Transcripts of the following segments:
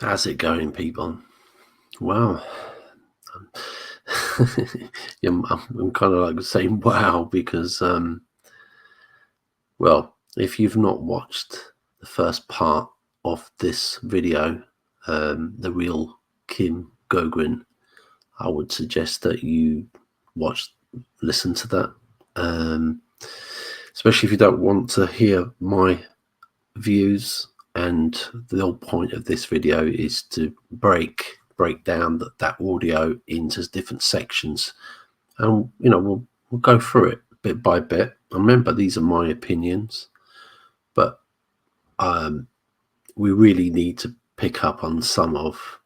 How's it going, people? Wow. Yeah, I'm kind of like saying wow because, well, if you've not watched the first part of this video, the real Kim Goguen, I would suggest that you listen to that, especially if you don't want to hear my views. And the whole point of this video is to break down that audio into different sections, and we'll go through it bit by bit. Remember, these are my opinions, but we really need to pick up on some of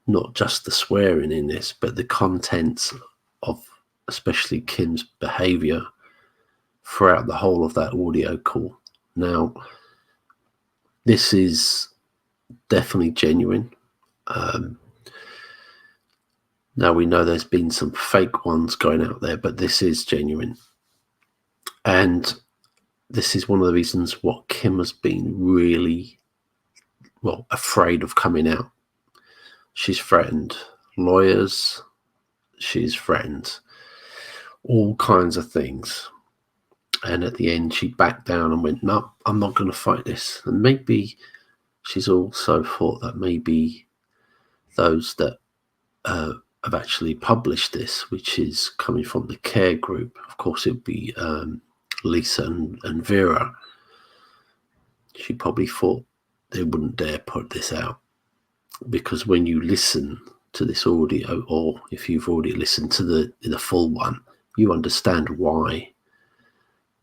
not just the swearing in this, but the contents of especially Kim's behavior throughout the whole of that audio call. Now, this is definitely genuine. Now we know there's been some fake ones going out there, but this is genuine. And this is one of the reasons what Kim has been really, well, afraid of coming out. She's threatened lawyers. She's threatened all kinds of things. And at the end, she backed down and went, no, I'm not going to fight this. And maybe she's also thought that maybe those that have actually published this, which is coming from the care group, of course, it would be Lisa and Vera. She probably thought they wouldn't dare put this out, because when you listen to this audio, or if you've already listened to the full one, you understand why.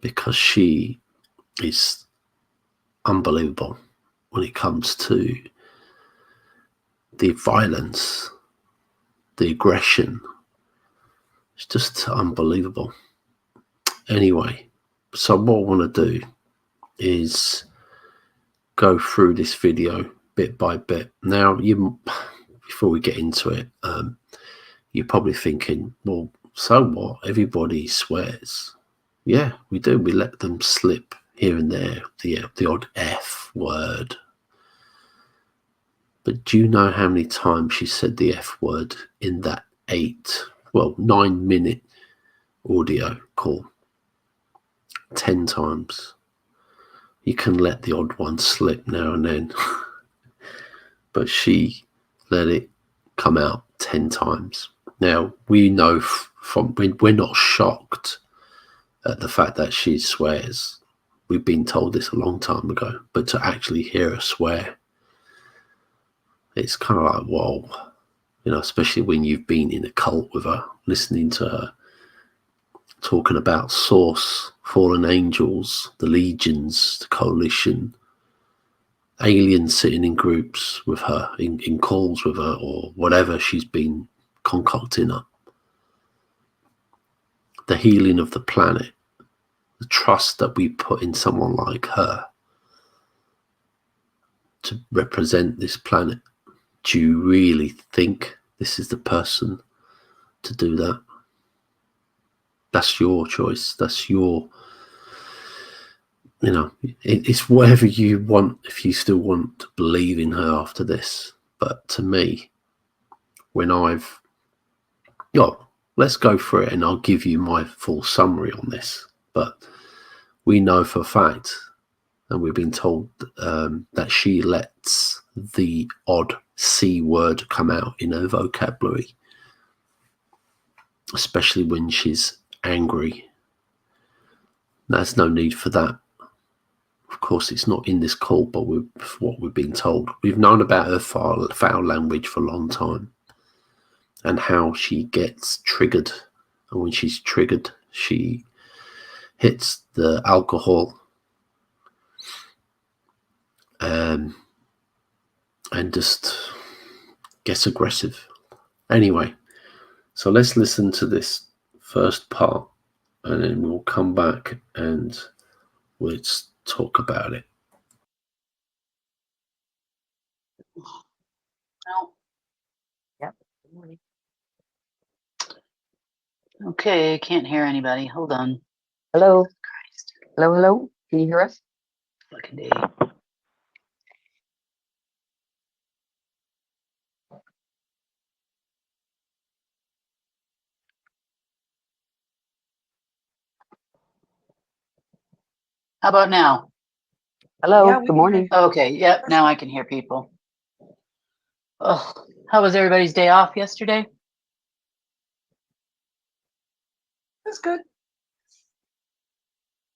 Because she is unbelievable when it comes to the violence, the aggression. It's just unbelievable. Anyway, so what I want to do is go through this video bit by bit. Now, before we get into it, you're probably thinking, well, so what? Everybody swears. Yeah, we do. We let them slip here and there, the odd F word. But do you know how many times she said the F word in that 9-minute audio call? 10 times. You can let the odd one slip now and then, but she let it come out 10 times. Now, we know we're not shocked at the fact that she swears. We've been told this a long time ago, but to actually hear her swear, it's kind of like, whoa, especially when you've been in a cult with her, listening to her talking about Source, fallen angels, the legions, the coalition, aliens sitting in groups with her, in calls with her, or whatever she's been concocting up. The healing of the planet, the trust that we put in someone like her to represent this planet. Do you really think this is the person to do that? That's your choice. That's your, it's whatever you want, if you still want to believe in her after this. But to me, let's go through it and I'll give you my full summary on this. But we know for a fact, and we've been told that she lets the odd C word come out in her vocabulary, especially when she's angry. There's no need for that. Of course, it's not in this call, but what we've been told. We've known about her foul language for a long time, and how she gets triggered. And when she's triggered, she hits the alcohol and just gets aggressive. Anyway, so let's listen to this first part, and then we'll come back and let's talk about it. Oh. Yep. Good morning. Okay, can't hear anybody. Hold on. Hello. Christ. Hello, hello. Can you hear us? Fucking day. How about now? Hello, Yeah, we good can morning. Okay, yep, now I can hear people. Oh, how was everybody's day off yesterday? That's good.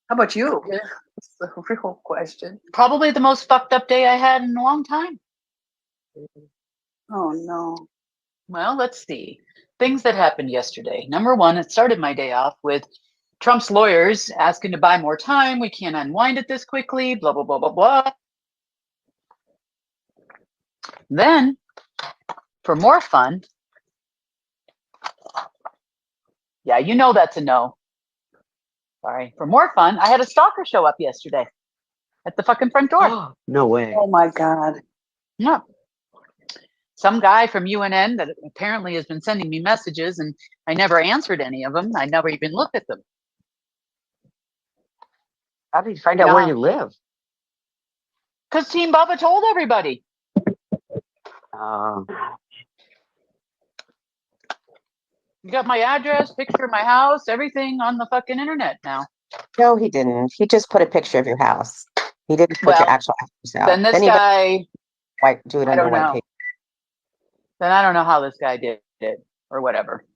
How about you? Yeah, that's the real question. Probably the most fucked up day I had in a long time. Oh no. Well, let's see. Things that happened yesterday. Number one, it started my day off with Trump's lawyers asking to buy more time. We can't unwind it this quickly, blah, blah, blah, blah, blah. Then, for more fun, yeah, you know that's a no. Sorry. For more fun, I had a stalker show up yesterday at the fucking front door. No way. Oh my God. Yeah. Some guy from UNN that apparently has been sending me messages, and I never answered any of them. I never even looked at them. How did you find out where you live? Because Team Bubba told everybody. You got my address, picture of my house, everything on the fucking internet now. No, he didn't. He just put a picture of your house. He didn't put Well, your actual house out. Then this guy, do it I under don't white know. paper. Then I don't know how this guy did it or whatever.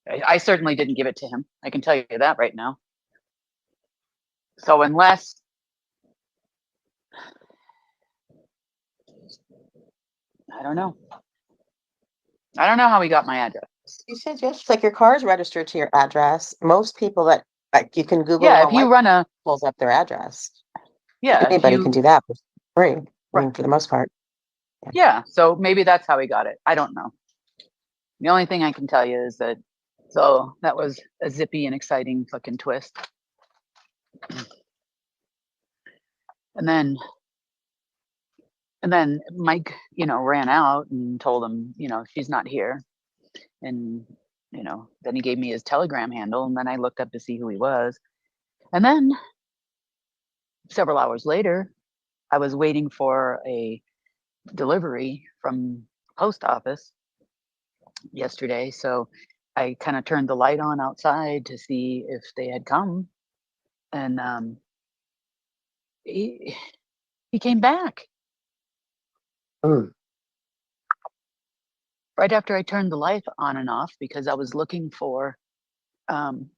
I certainly didn't give it to him. I can tell you that right now. So unless I don't know how he got my address. You said yes. It's like your car is registered to your address. Most people that like you can Google Yeah, them if on you white run a pulls up their address. yeah, Anybody can do that for free. I Right. mean, for the most part. Yeah, so maybe that's how he got it. I don't know. The only thing I can tell you is that so that was a zippy and exciting fucking twist. And then Mike, ran out and told him, she's not here. And, then he gave me his Telegram handle, and then I looked up to see who he was. And then several hours later, I was waiting for a delivery from post office yesterday. So I kind of turned the light on outside to see if they had come. And he came back. Right after I turned the light on and off, because I was looking for, to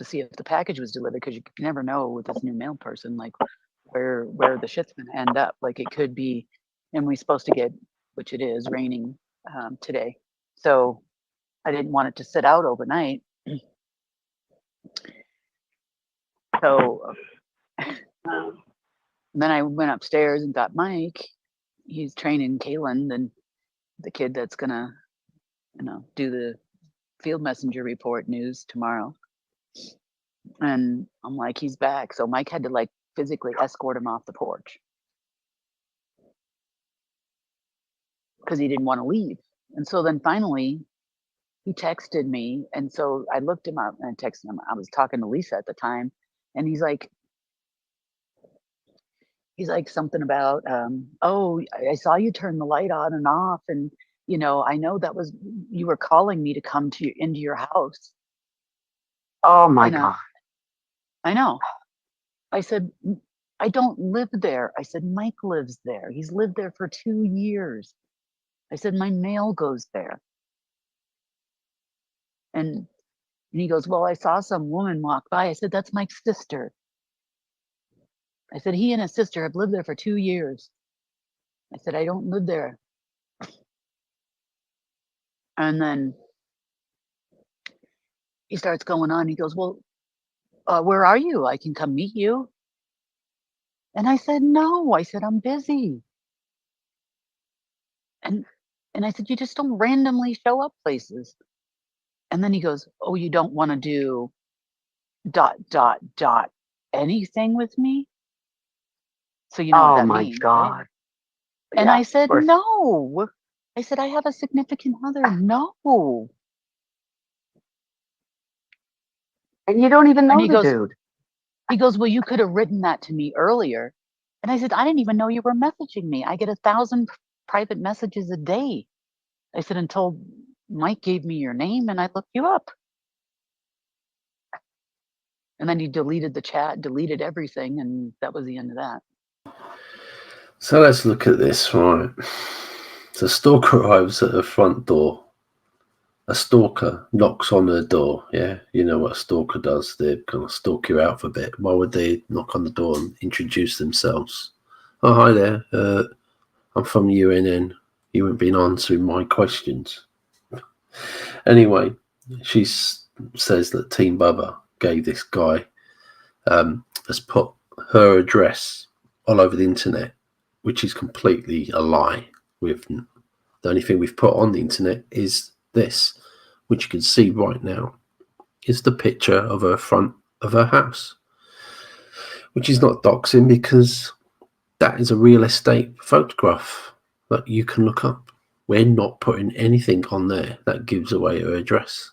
see if the package was delivered, because you never know with this new mail person, like where the shit's gonna end up. Like it could be, and we're supposed to get, which it is, raining today. So I didn't want it to sit out overnight. So then I went upstairs and got Mike. He's training Kaylin, and the kid that's gonna, do the field messenger report news tomorrow. And I'm like, he's back. So Mike had to like physically escort him off the porch because he didn't want to leave. And so then finally he texted me. And so I looked him up and I texted him. I was talking to Lisa at the time, and he's like something about, oh, I saw you turn the light on and off. And, I know that was, you were calling me to come into your house. Oh my God. I know. I said, I don't live there. I said, Mike lives there. He's lived there for 2 years. I said, my mail goes there. And he goes, well, I saw some woman walk by. I said, that's Mike's sister. I said, he and his sister have lived there for 2 years. I said, I don't live there. And then he starts going on. He goes, well, where are you? I can come meet you. And I said, no. I said, I'm busy. And I said, you just don't randomly show up places. And then he goes, oh, you don't want to do ... anything with me? So you know what that means, God. right? And I said, no. I said, I have a significant other. No. And you don't even know he the goes, dude. He goes, well, you could have written that to me earlier. And I said, I didn't even know you were messaging me. I get 1,000 private messages a day. I said, until Mike gave me your name and I looked you up. And then he deleted the chat, deleted everything, and that was the end of that. So let's look at this, right? The stalker arrives at her front door. A stalker knocks on her door, yeah? You know what a stalker does. They kind of stalk you out for a bit. Why would they knock on the door and introduce themselves? Oh, hi there. I'm from UNN. You haven't been answering my questions. Anyway, she says that Team Bubba gave this guy, has put her address all over the internet, which is completely a lie. The only thing we've put on the internet is this, which you can see right now, is the picture of her front of her house, which is not doxing because that is a real estate photograph that you can look up. We're not putting anything on there that gives away her address.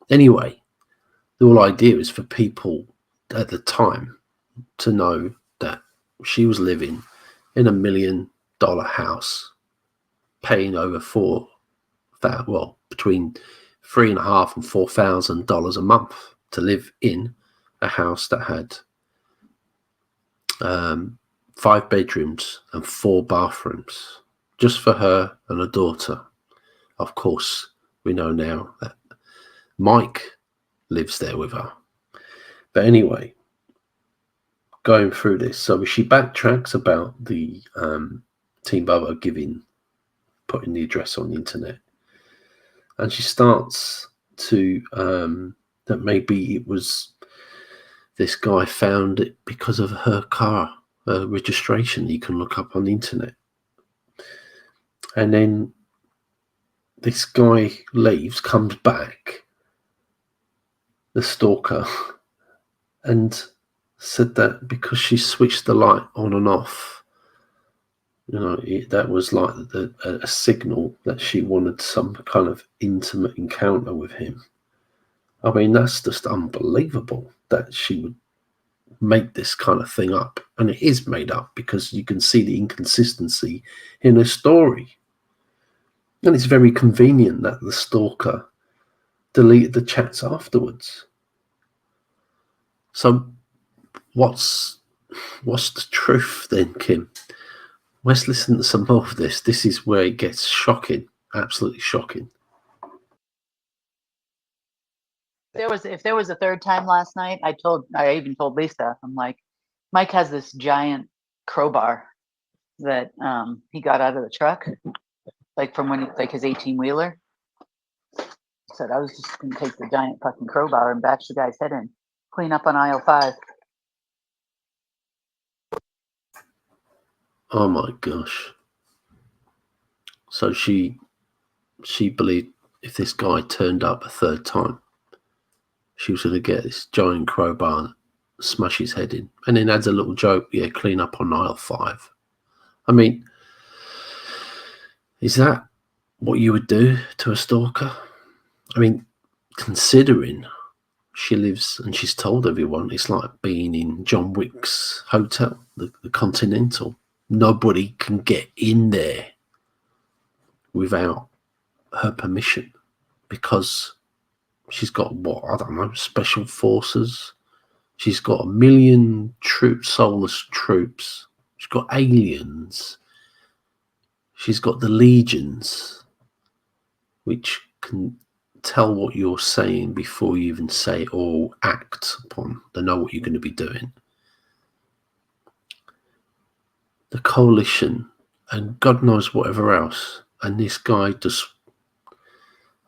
Anyway, the whole idea is for people at the time to know that she was living in $1 million house, paying over between $3,500 and $4,000 a month to live in a house that had 5 bedrooms and 4 bathrooms, just for her and her daughter. Of course, we know now that Mike lives there with her. But anyway, going through this, so she backtracks about the Team Bubba putting the address on the internet, and she starts to that maybe it was this guy found it because of her car registration that you can look up on the internet. And then this guy leaves, comes back, the stalker, and said that because she switched the light on and off, that was like a signal that she wanted some kind of intimate encounter with him. I mean, that's just unbelievable that she would make this kind of thing up. And it is made up because you can see the inconsistency in her story. And it's very convenient that the stalker deleted the chats afterwards. So what's the truth then, Kim? Let's listen to some more of this. This is where it gets shocking, absolutely shocking. If there was a third time last night, I even told Lisa, I'm like, Mike has this giant crowbar that he got out of the truck, like from when his 18-wheeler. Said I was just gonna take the giant fucking crowbar and bash the guy's head in, clean up on aisle 5. Oh my gosh. So she believed if this guy turned up a third time, she was going to get this giant crowbar and smash his head in. And then adds a little joke, yeah, clean up on aisle 5. I mean, is that what you would do to a stalker? I mean, considering she lives and she's told everyone it's like being in John Wick's hotel, the Continental. Nobody can get in there without her permission because she's got special forces. She's got 1 million soulless troops. She's got aliens. She's got the legions, which can tell what you're saying before you even say it or act upon. They know what you're going to be doing. The coalition and God knows whatever else. And this guy just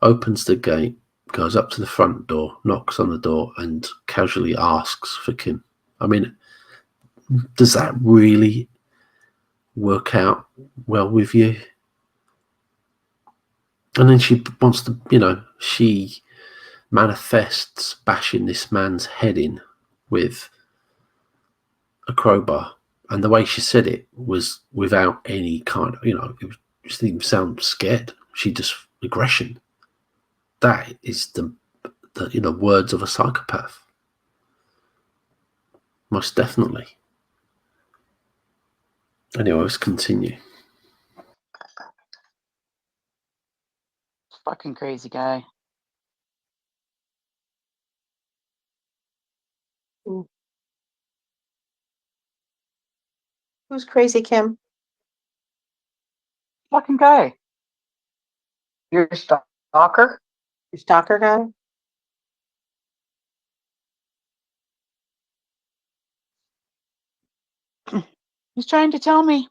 opens the gate, goes up to the front door, knocks on the door, and casually asks for Kim. I mean, does that really work out well with you? And then she wants to, she manifests bashing this man's head in with a crowbar. And the way she said it was without any kind of, it just didn't even sound scared. She just aggression. That is the words of a psychopath. Most definitely. Anyway, let's continue. Fucking crazy guy. Who's crazy, Kim? Fucking guy. You're a stalker? Your stalker guy? He's trying to tell me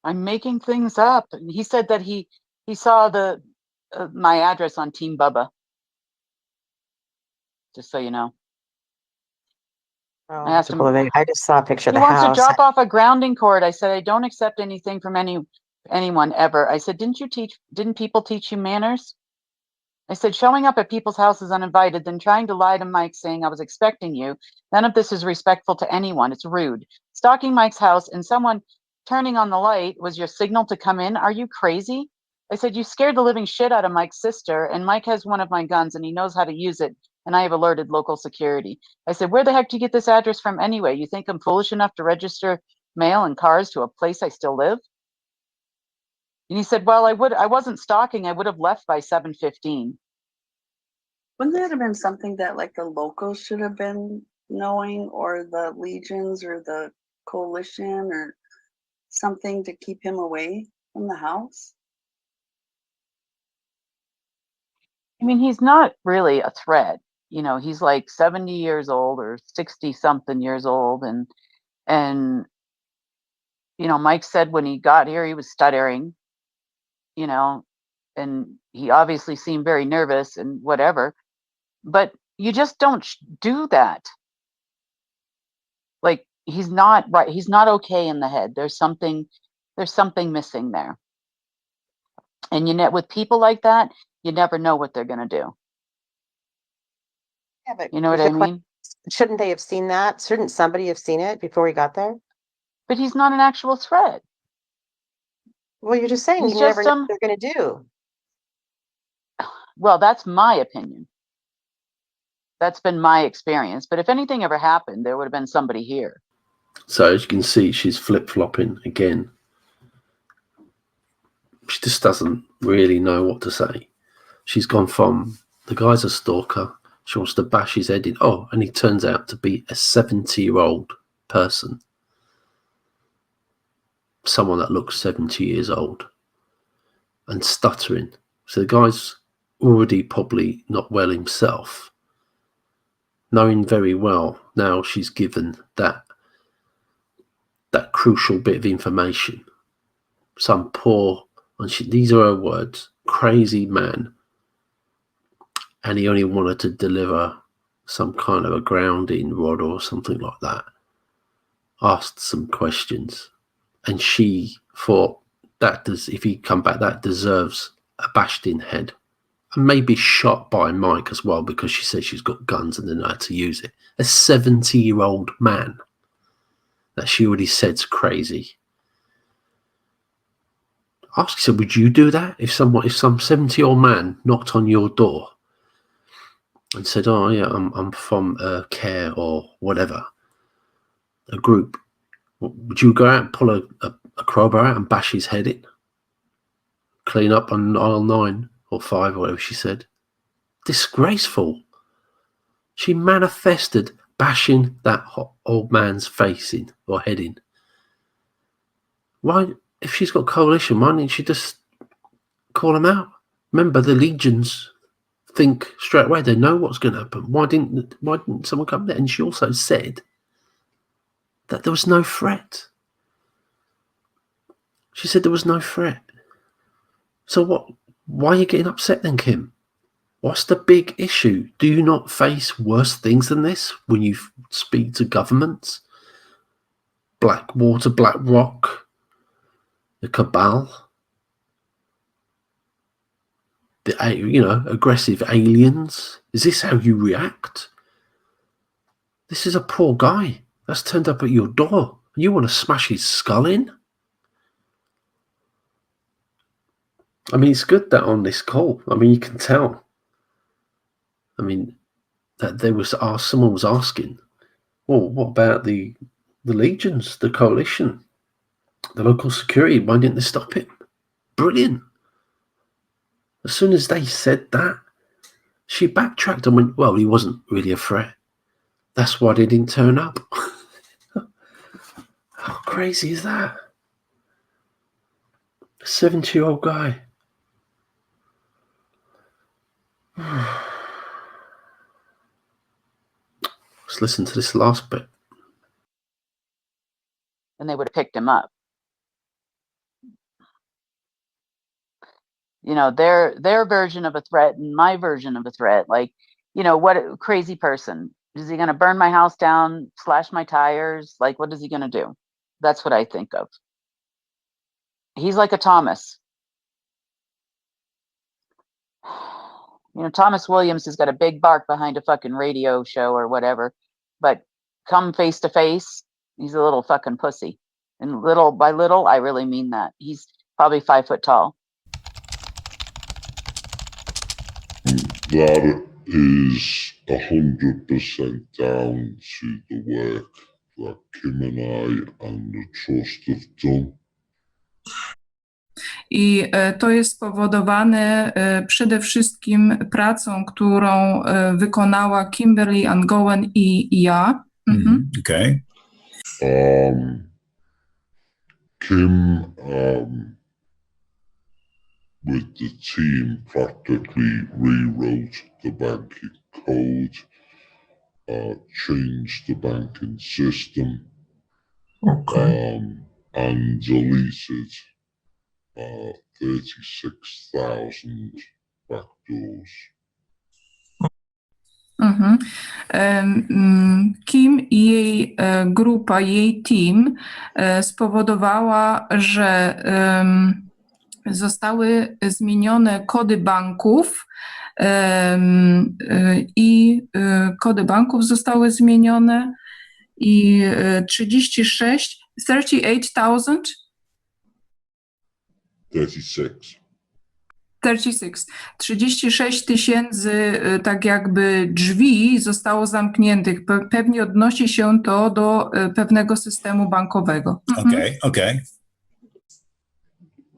I'm making things up. And he said that he saw the my address on Team Bubba. Just so you know. Oh, I asked him. I just saw a picture of He the wants house. to drop off a grounding cord. I said I don't accept anything from anyone ever. I said, didn't people teach you manners? I said, showing up at people's houses uninvited, then trying to lie to Mike saying I was expecting you. None of this is respectful to anyone. It's rude. Stalking Mike's house and someone turning on the light was your signal to come in. Are you crazy? I said, you scared the living shit out of Mike's sister, and Mike has one of my guns and he knows how to use it, and I have alerted local security. I said, where the heck do you get this address from anyway? You think I'm foolish enough to register mail and cars to a place I still live? And he said, well, I wasn't stalking. I would have left by 7:15. Wouldn't that have been something that like the locals should have been knowing, or the legions or the coalition or something to keep him away from the house? I mean, he's not really a threat. You know, he's like 70 years old or 60 something years old. And, you know, Mike said when he got here, he was stuttering, you know, and he obviously seemed very nervous and whatever, but you just don't do that. Like, he's not right. He's not okay in the head. There's something missing there. And with people like that, you never know what they're going to do. Yeah, but You know what I mean? Shouldn't they have seen that? Shouldn't somebody have seen it before he got there? But he's not an actual threat. Well, you're just saying He's you just never know what they're going to do. Well, that's my opinion. That's been my experience. But if anything ever happened, there would have been somebody here. So as you can see, she's flip-flopping again. She just doesn't really know what to say. She's gone from, the guy's a stalker, she wants to bash his head in. Oh, and he turns out to be a 70-year-old person. Someone that looks 70 years old. And stuttering. So the guy's already probably not well himself. Knowing very well now she's given that crucial bit of information. Some poor, and these are her words, crazy man. And he only wanted to deliver some kind of a grounding rod or something like that. Asked some questions. And she thought, if he come back, that deserves a bashed in head. And maybe shot by Mike as well, because she says she's got guns and they know how to use it. A 70-year-old man that she already said's crazy. Ask her, would you do that if some 70-year-old man knocked on your door and said, oh yeah, I'm from CARE or whatever, a group? Would you go out and pull a crowbar out and bash his head in? Clean up on aisle 9 or 5 or whatever she said. Disgraceful. She manifested bashing that old man's face in or head in. Why, if she's got coalition, why didn't she just call him out? Remember, the legions think straight away. They know what's going to happen. Why didn't someone come there? And she also said that there was no threat. She said there was no threat. So what? Why are you getting upset then, Kim? What's the big issue? Do you not face worse things than this when you speak to governments? Blackwater, BlackRock, the cabal, the aggressive aliens. Is this how you react? This is a poor guy that's turned up at your door. You want to smash his skull in? I mean, it's good that on this call, I mean, you can tell. I mean, that someone was asking, well, what about the legions, the coalition, the local security? Why didn't they stop it? Brilliant. As soon as they said that, She backtracked and went, well, he wasn't really a threat. That's why they didn't turn up. How crazy is that? A 70-year-old guy. Let's listen to this last bit. And they would have picked him up. You know, their version of a threat and my version of a threat. Like, you know, what a crazy person. Is he going to burn my house down, slash my tires? Like, what is he going to do? That's what I think of. He's like a Thomas. You know, Thomas Williams has got a big bark behind a fucking radio show or whatever, but come face to face, he's a little fucking pussy. And little by little, I really mean that. He's probably 5 foot tall. That is 100% down to the work that Kim and I and the trust have done. I to jest spowodowane przede wszystkim pracą, którą wykonała Kimberly, Goguen i ja. Okay. Kim, with the team, practically rewrote the banking code, changed the banking system, and deleted 36,000 backdoors. Kim i jej grupa, jej team spowodowała, że zostały zmienione kody banków i kody banków zostały zmienione i 36,000 36 tysięcy tak jakby drzwi zostało zamkniętych. Pewnie odnosi się to do pewnego systemu bankowego. Okay.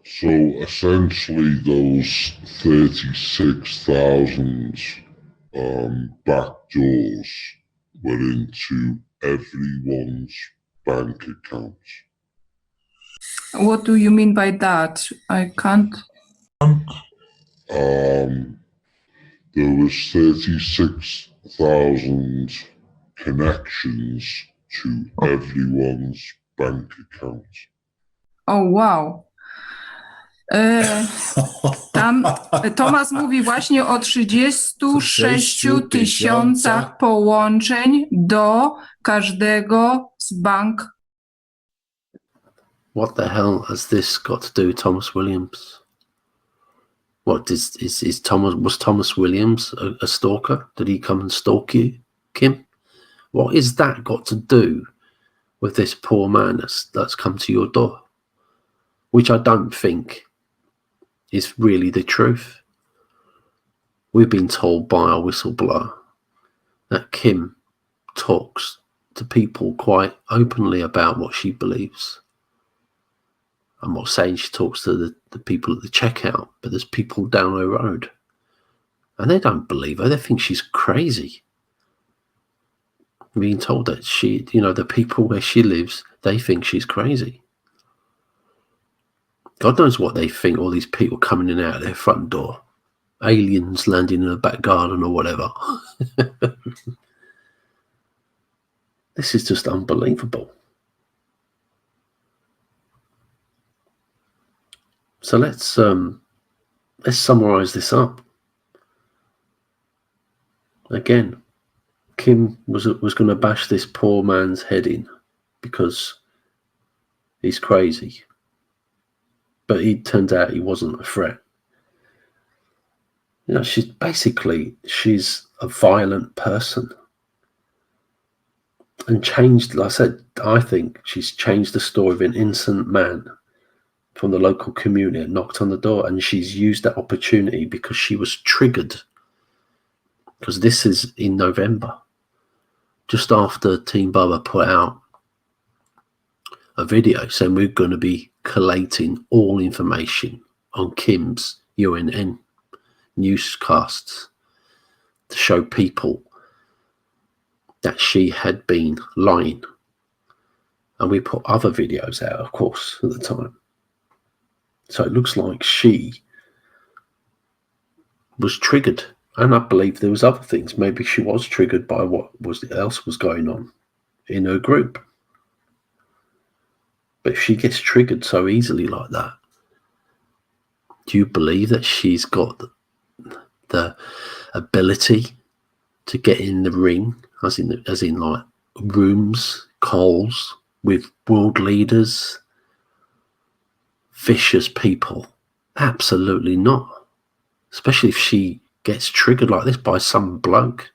So essentially those 36,000 backdoors were into everyone's bank accounts. What do you mean by that? I can't... There was 36,000 connections to everyone's bank accounts. Oh, wow. Tam Tomasz mówi właśnie o 36 tysiącach połączeń do każdego z bank. What the hell has this got to do with Thomas Williams? What was Thomas Williams a stalker? Did he come and stalk you, Kim? What is that got to do with this poor man that's come to your door? Which I don't think is really the truth. We've been told by our whistleblower that Kim talks to people quite openly about what she believes. I'm not saying she talks to the people at the checkout, but there's people down her road and they don't believe her. They think she's crazy. Being told that she, you know, the people where she lives, they think she's crazy. God knows what they think, all these people coming in and out of their front door. Aliens landing in the back garden or whatever. This is just unbelievable. So let's summarize this up. Again, Kim was going to bash this poor man's head in because he's crazy. But it turned out he wasn't a threat. You know, she's a violent person. And changed, like I said, I think she's changed the story of an innocent man from the local community and knocked on the door, and she's used that opportunity because she was triggered. Because this is in November, just after Team Bubba put out a video saying we're going to be collating all information on Kim's UNN newscasts. to show people that she had been lying. And we put other videos out, of course, at the time. So it looks like she was triggered. And I believe there was other things. Maybe she was triggered by what else was going on in her group. But if she gets triggered so easily like that, do you believe that she's got the ability to get in the ring, as in like rooms, calls with world leaders, vicious people? Absolutely not. Especially if she gets triggered like this by some bloke,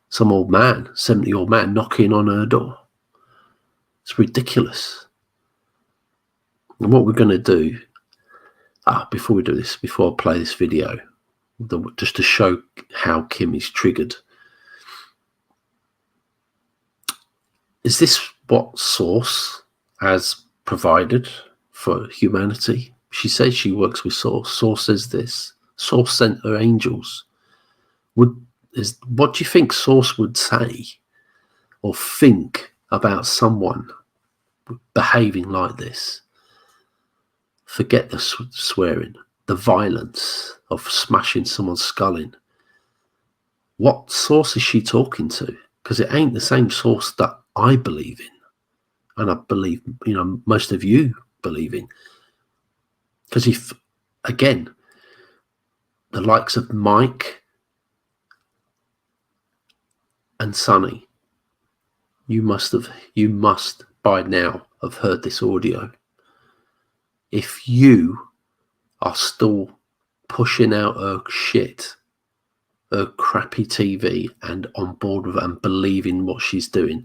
some old man, 70-year-old man knocking on her door. It's ridiculous. And what we're going to do, before we do this, before I play this video, just to show how Kim is triggered. Is this what Source has provided for humanity? She says she works with Source. Source says this. Source sent her angels. What do you think Source would say or think about someone behaving like this? Forget the swearing, the violence of smashing someone's skull in. What Source is she talking to? Because it ain't the same Source that I believe in, and I believe, most of you believe in. Because if, again, the likes of Mike and Sonny, you must by now have heard this audio. If you are still pushing out her shit, her crappy TV, and on board with it and believing what she's doing,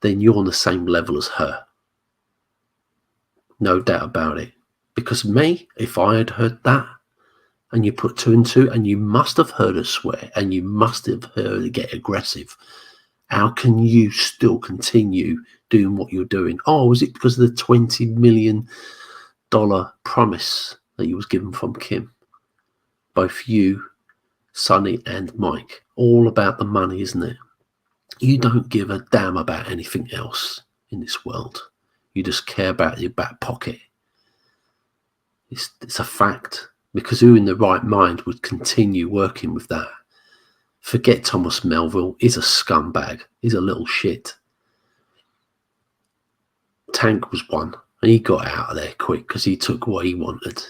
then you're on the same level as her. No doubt about it. Because me, if I had heard that, and you put 2 and 2, and you must have heard her swear, and you must have heard her get aggressive, how can you still continue doing what you're doing? Oh, is it because of the $20 million promise that you was given from Kim? Both you, Sonny, and Mike. All about the money, isn't it? You don't give a damn about anything else in this world. You just care about your back pocket. It's a fact. Because who in the right mind would continue working with that? Forget Thomas Melville. He's a scumbag. He's a little shit. Tank was one, and he got out of there quick because he took what he wanted.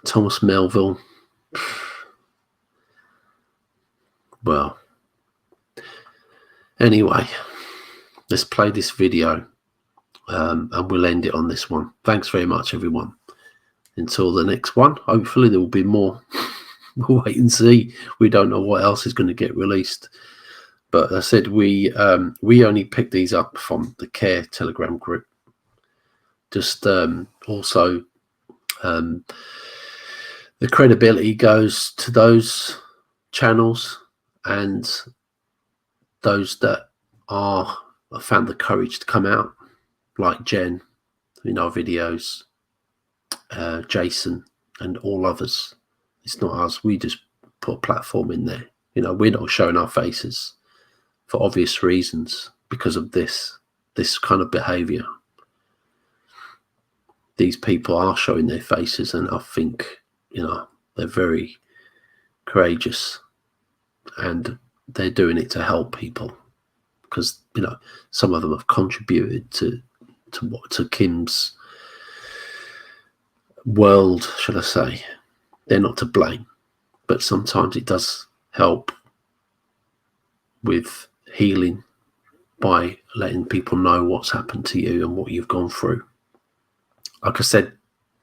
Thomas Melville, well, anyway, let's play this video, and we'll end it on this one. Thanks very much, everyone. Until the next one, hopefully there will be more. We'll wait and see. We don't know what else is going to get released. But as I said, we only picked these up from the Care Telegram group. Just also, the credibility goes to those channels and those that found the courage to come out, like Jen in our videos, Jason, and all others. It's not us. We just put a platform in there. We're not showing our faces for obvious reasons because of this kind of behavior. These people are showing their faces, and I think, they're very courageous, and they're doing it to help people because, some of them have contributed to Kim's world, shall I say. They're not to blame, but sometimes it does help with healing by letting people know what's happened to you and what you've gone through. Like I said,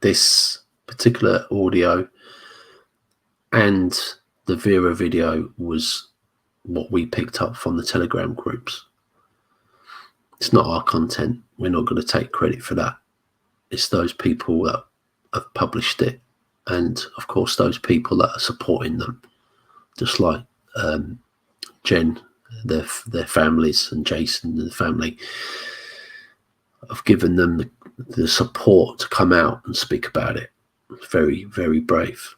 this particular audio and the Vera video was what we picked up from the Telegram groups. It's not our content. We're not going to take credit for that. It's those people that have published it, and of course those people that are supporting them, just like Jen, their families, and Jason and the family have given them the support to come out and speak about it. Very, very brave,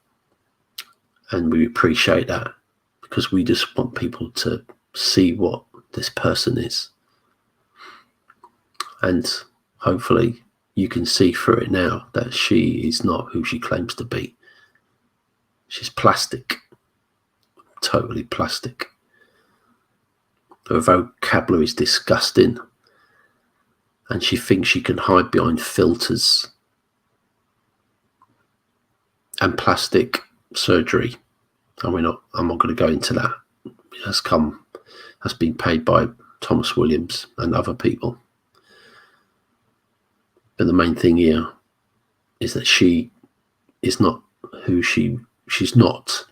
and we appreciate that. because we just want people to see what this person is. And hopefully you can see through it now that she is not who she claims to be. She's plastic, totally plastic. Her vocabulary is disgusting, and she thinks she can hide behind filters and plastic surgery. And I'm not going to go into that. It has been paid by Thomas Williams and other people. But the main thing here is that she is not who she's not.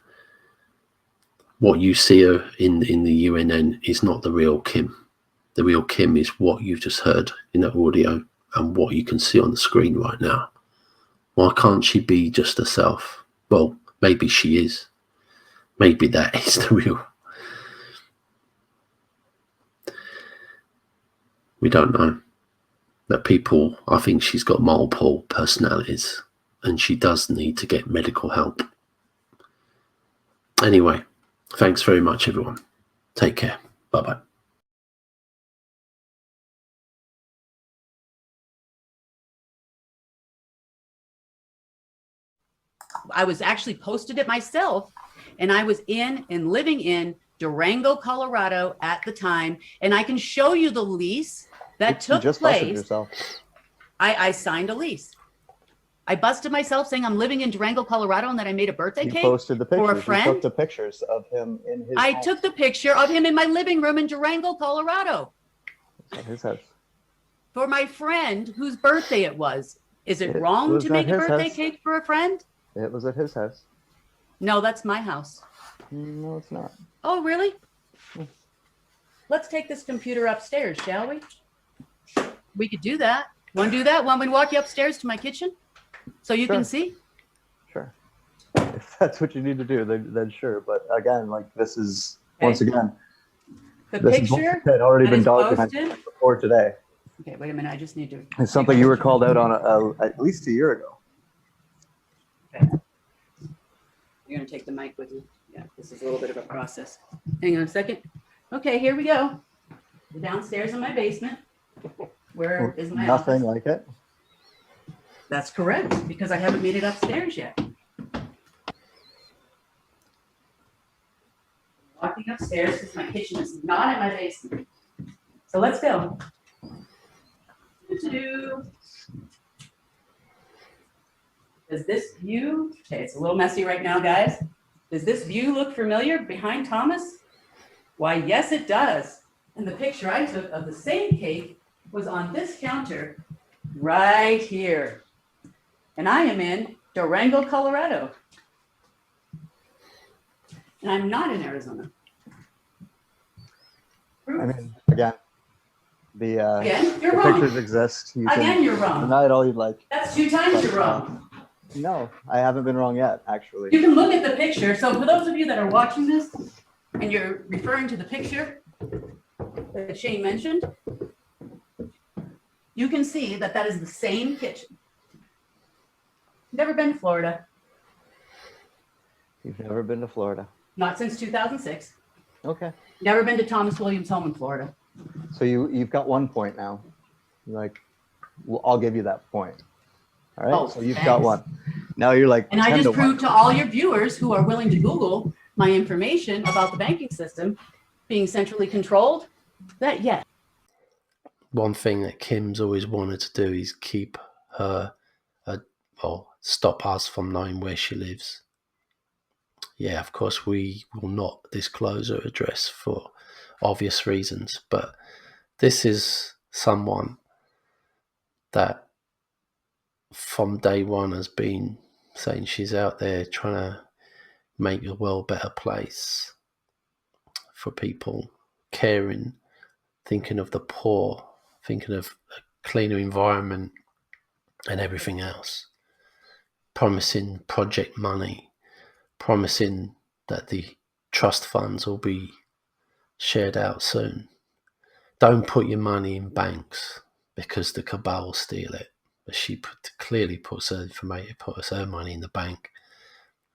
What you see her in the UNN is not the real Kim. The real Kim is what you've just heard in that audio and what you can see on the screen right now. Why can't she be just herself? Well, maybe she is. Maybe that is the real. We don't know. That people, I think she's got multiple personalities and she does need to get medical help. Anyway, thanks very much, everyone. Take care. Bye-bye. I was actually posted it myself, and I was in and living in Durango, Colorado at the time, and I can show you the lease that took place. I signed a lease. I busted myself saying I'm living in Durango, Colorado, and that I made a birthday cake posted the pictures. for a friend. You took the pictures of him in his I house. took the picture of him in my living room in Durango, Colorado. At his house. For my friend whose birthday it was. Is it wrong to make a birthday cake for a friend? It was at his house. No, that's my house. No, it's not. Oh, really? Let's take this computer upstairs, shall we? We could do that. Want to do that? Want me to walk you upstairs to my kitchen so you can see? Sure. If that's what you need to do, then sure. But again, like this is, once again, The this picture had already that been is documented posted. before today. Okay, wait a minute. I just need to. It's something you were called out on at least a year ago. You're going to take the mic with you. Yeah, this is a little bit of a process. Hang on a second. Okay, here we go. Downstairs in my basement. Where is my Nothing office? like it. That's correct, because I haven't made it upstairs yet. Walking upstairs because my kitchen is not in my basement. So let's go. Does this view, okay, it's a little messy right now, guys. Does this view look familiar behind Thomas? Why, yes, it does. And the picture I took of the same cake was on this counter right here. And I am in Durango, Colorado. And I'm not in Arizona. I mean, again, Again, you're the wrong. pictures exist. You Again, can you're wrong. deny it all you'd like. That's 2 times you're wrong. No, I haven't been wrong yet, actually. You can look at the picture. So for those of you that are watching this and you're referring to the picture that Shane mentioned, you can see that that is the same kitchen. Never been to Florida. You've never been to Florida. Not since 2006. Okay. Never been to Thomas Williams' home in Florida. So you've got 1 point now. Like, well, I'll give you that point. All right. Oh, so you've thanks. got 1. Now you're like. And I 10 just to 1. proved to all your viewers who are willing to Google my information about the banking system being centrally controlled that yes. One thing that Kim's always wanted to do is keep her, stop us from knowing where she lives. Yeah, of course, we will not disclose her address for obvious reasons, but this is someone that from day one has been saying she's out there trying to make the world a better place for people, caring, thinking of the poor, thinking of a cleaner environment and everything else, promising project money, promising that the trust funds will be shared out soon. Don't put your money in banks because the cabal will steal it. But she clearly puts her money in the bank.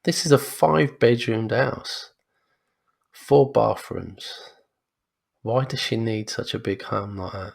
This is a 5-bedroomed house, 4 bathrooms. Why does she need such a big home like that?